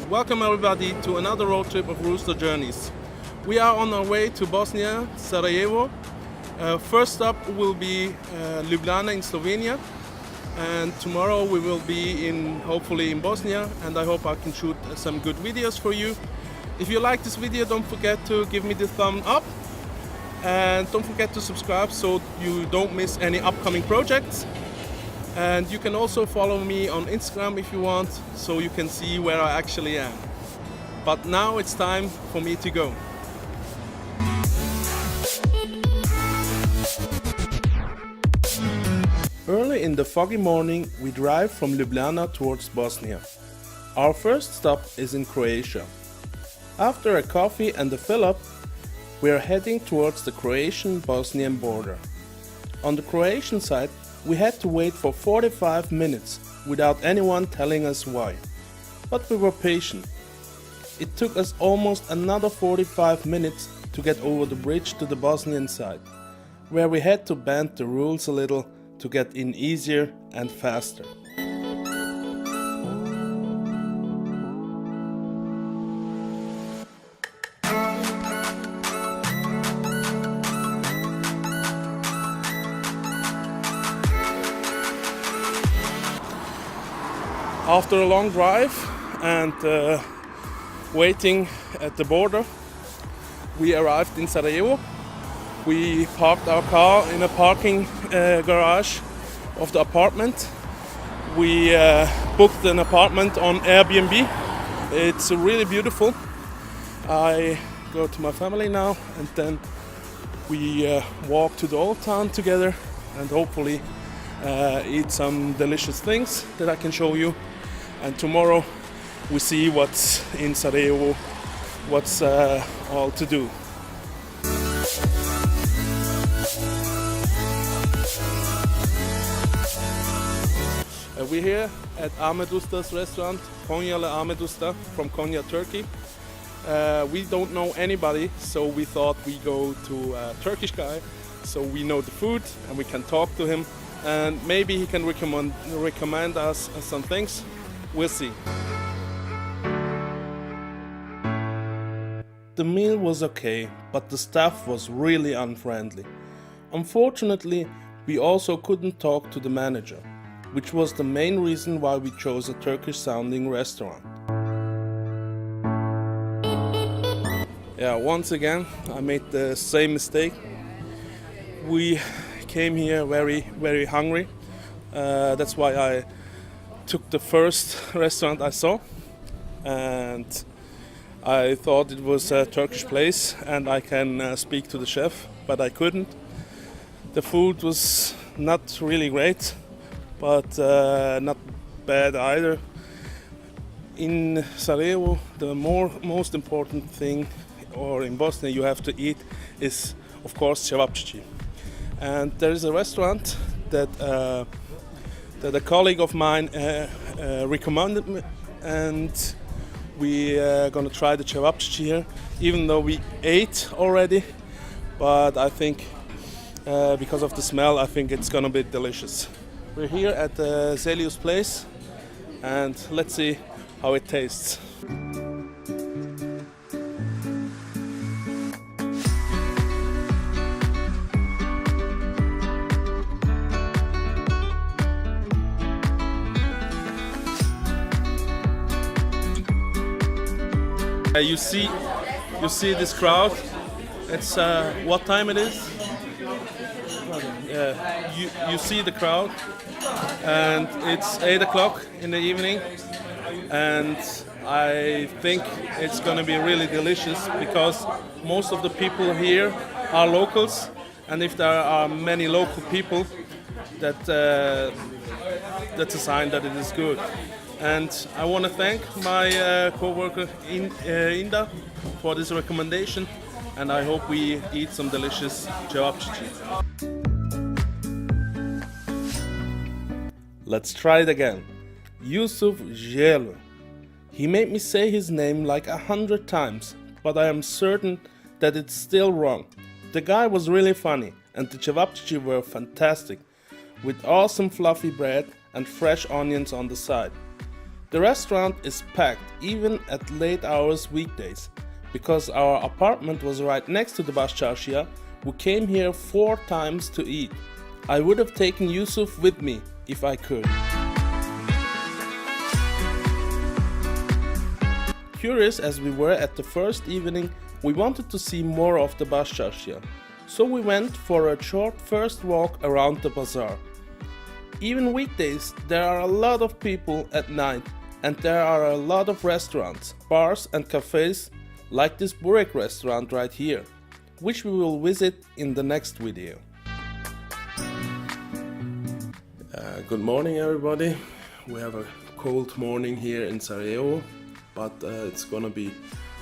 Welcome everybody to another road trip of Rooster Journeys. We are on our way to Bosnia, Sarajevo. First stop will be Ljubljana in Slovenia, and tomorrow we will be hopefully in Bosnia, and I hope I can shoot some good videos for you. If you like this video, don't forget to give me the thumb up, and don't forget to subscribe so you don't miss any upcoming projects. And you can also follow me on Instagram if you want, so you can see where I actually am. But now it's time for me to go. Early in the foggy morning, we drive from Ljubljana towards Bosnia. Our first stop is in Croatia. After a coffee and a fill-up, we are heading towards the Croatian-Bosnian border. On the Croatian side, we had to wait for 45 minutes without anyone telling us why. But we were patient. It took us almost another 45 minutes to get over the bridge to the Bosnian side, where we had to bend the rules a little to get in easier and faster. After a long drive and waiting at the border, we arrived in Sarajevo. We parked our car in a parking garage of the apartment. We booked an apartment on Airbnb. It's really beautiful. I go to my family now, and then we walk to the old town together and hopefully eat some delicious things that I can show you. And tomorrow we see what's in Sarajevo, what's all to do. We're here at Ahmet Usta's restaurant, Konyali Ahmet Usta from Konya, Turkey. We don't know anybody, so we thought we go to a Turkish guy, so we know the food and we can talk to him, and maybe he can recommend us some things. We'll see. The meal was okay, but the staff was really unfriendly. Unfortunately, we also couldn't talk to the manager, which was the main reason why we chose a Turkish-sounding restaurant. Yeah, once again, I made the same mistake. We came here very hungry. That's why I took the first restaurant I saw, and I thought it was a Turkish place and I can speak to the chef, but I couldn't. The food was not really great, but not bad either. In Sarajevo, the most important thing, or in Bosnia you have to eat, is of course cevapcici. And there is a restaurant that a colleague of mine recommended me, and we are gonna try the cevapcici here, even though we ate already. But I think because of the smell, I think it's gonna be delicious. We're here at Zeljo's place, and let's see how it tastes. You see this crowd. It's what time it is? You see the crowd, and it's 8 o'clock in the evening, and I think it's gonna be really delicious because most of the people here are locals, and if there are many local people, that's a sign that it is good. And I want to thank my co-worker Inda for this recommendation, and I hope we eat some delicious cevapcici. Let's try it again. Yusuf Zeljo. He made me say his name like 100 times, but I am certain that it's still wrong. The guy was really funny, and the cevapcici were fantastic, with awesome fluffy bread and fresh onions on the side. The restaurant is packed even at late hours weekdays. Because our apartment was right next to the Bascarsija, we came here 4 times to eat. I would have taken Yusuf with me if I could. Curious as we were at the first evening, we wanted to see more of the Bascarsija. So we went for a short first walk around the bazaar. Even weekdays, there are a lot of people at night, and there are a lot of restaurants, bars and cafes like this burek restaurant right here, which we will visit in the next video. Good morning everybody. We have a cold morning here in Sarajevo, but it's gonna be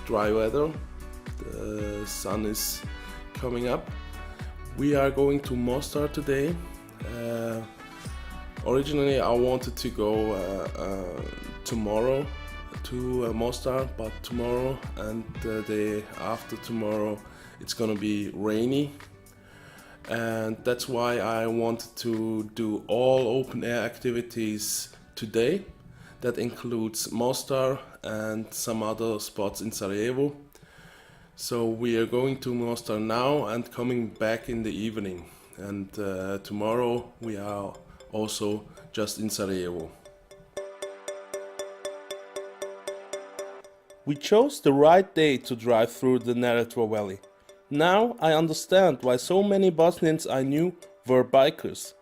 dry weather. The sun is coming up. We are going to Mostar today. Originally I wanted to go tomorrow to Mostar, but tomorrow and the day after tomorrow it's gonna be rainy, and that's why I wanted to do all open air activities today. That includes Mostar and some other spots in Sarajevo. So we are going to Mostar now and coming back in the evening, and tomorrow we are also just in Sarajevo. We chose the right day to drive through the Neretva Valley. Now I understand why so many Bosnians I knew were bikers.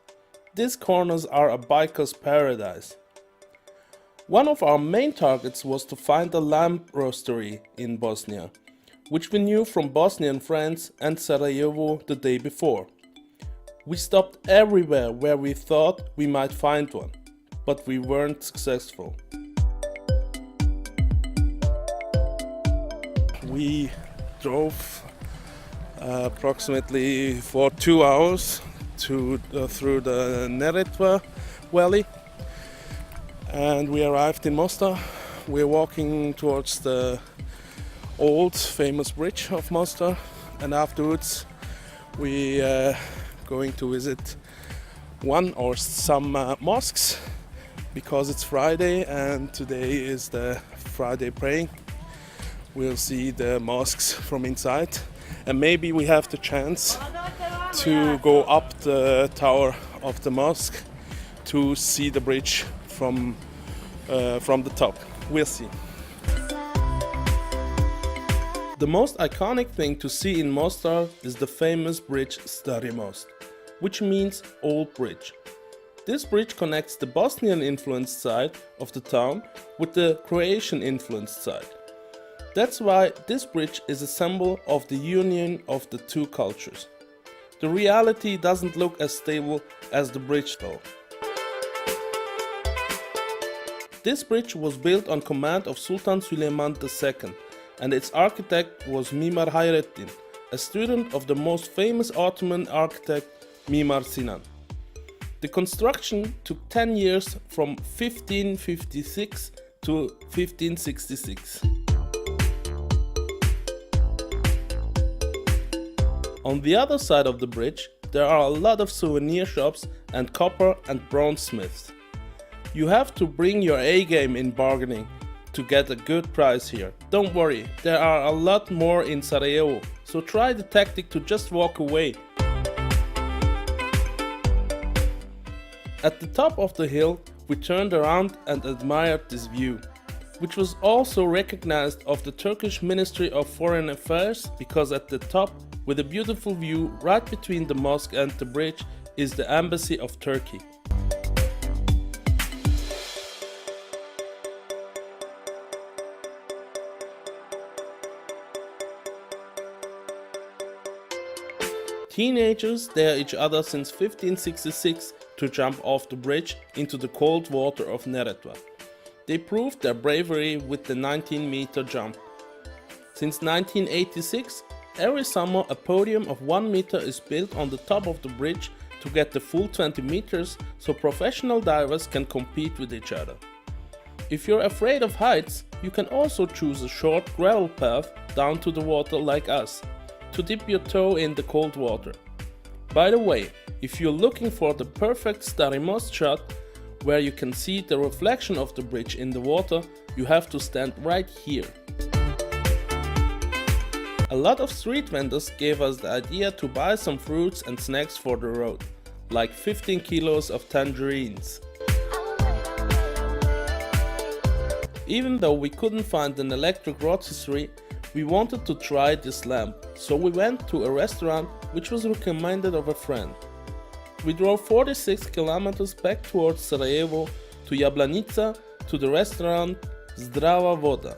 These corners are a biker's paradise. One of our main targets was to find a lamb rotisserie in Bosnia, which we knew from Bosnian friends and Sarajevo the day before. We stopped everywhere where we thought we might find one, but we weren't successful. We drove approximately for 2 hours through the Neretva Valley, and we arrived in Mostar. We're walking towards the old famous bridge of Mostar, and afterwards we going to visit one or some mosques, because it's Friday and today is the Friday praying. We'll see the mosques from inside, and maybe we have the chance to go up the tower of the mosque to see the bridge from the top. We'll see. The most iconic thing to see in Mostar is the famous bridge Stari Most, which means old bridge. This bridge connects the Bosnian influenced side of the town with the Croatian influenced side. That's why this bridge is a symbol of the union of the two cultures. The reality doesn't look as stable as the bridge though. This bridge was built on command of Sultan Süleyman II, and its architect was Mimar Hayrettin, a student of the most famous Ottoman architect Mimar Sinan. The construction took 10 years from 1556 to 1566. On the other side of the bridge, there are a lot of souvenir shops and copper and bronze smiths. You have to bring your A game in bargaining to get a good price here. Don't worry, there are a lot more in Sarajevo, so try the tactic to just walk away. At the top of the hill, we turned around and admired this view, which was also recognized of the Turkish Ministry of Foreign Affairs, because at the top, with a beautiful view right between the mosque and the bridge, is the Embassy of Turkey. Teenagers dare each other since 1566 to jump off the bridge into the cold water of Neretva. They proved their bravery with the 19-meter jump. Since 1986, every summer a podium of 1 meter is built on the top of the bridge to get the full 20 meters, so professional divers can compete with each other. If you're afraid of heights, you can also choose a short gravel path down to the water like us, to dip your toe in the cold water. By the way, if you're looking for the perfect Stari Most shot, where you can see the reflection of the bridge in the water, you have to stand right here. A lot of street vendors gave us the idea to buy some fruits and snacks for the road, like 15 kilos of tangerines. Even though we couldn't find an electric rotisserie, we wanted to try this lamp, so we went to a restaurant which was recommended of a friend. We drove 46 kilometers back towards Sarajevo to Jablanica to the restaurant Zdrava Voda.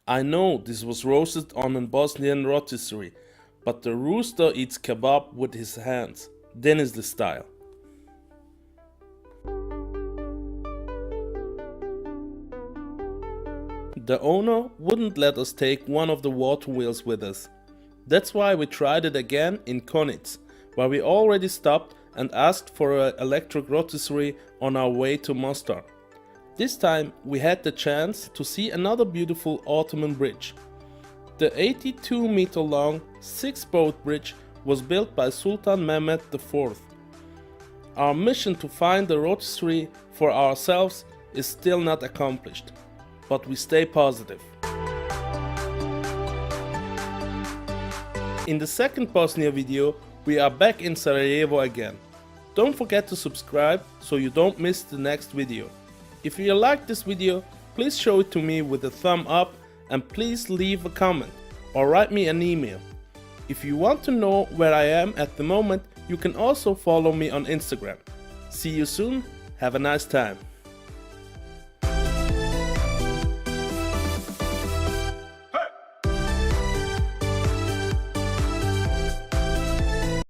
I know this was roasted on a Bosnian rotisserie, but the rooster eats kebab with his hands. Then is the style. The owner wouldn't let us take one of the water wheels with us. That's why we tried it again in Konic, where we already stopped and asked for an electric rotisserie on our way to Mostar. This time we had the chance to see another beautiful Ottoman bridge. The 82-meter long 6-boat bridge was built by Sultan Mehmed IV. Our mission to find the rotisserie for ourselves is still not accomplished, but we stay positive. In the second Bosnia video, we are back in Sarajevo again. Don't forget to subscribe so you don't miss the next video. If you like this video, please show it to me with a thumb up and please leave a comment or write me an email. If you want to know where I am at the moment, you can also follow me on Instagram. See you soon, have a nice time.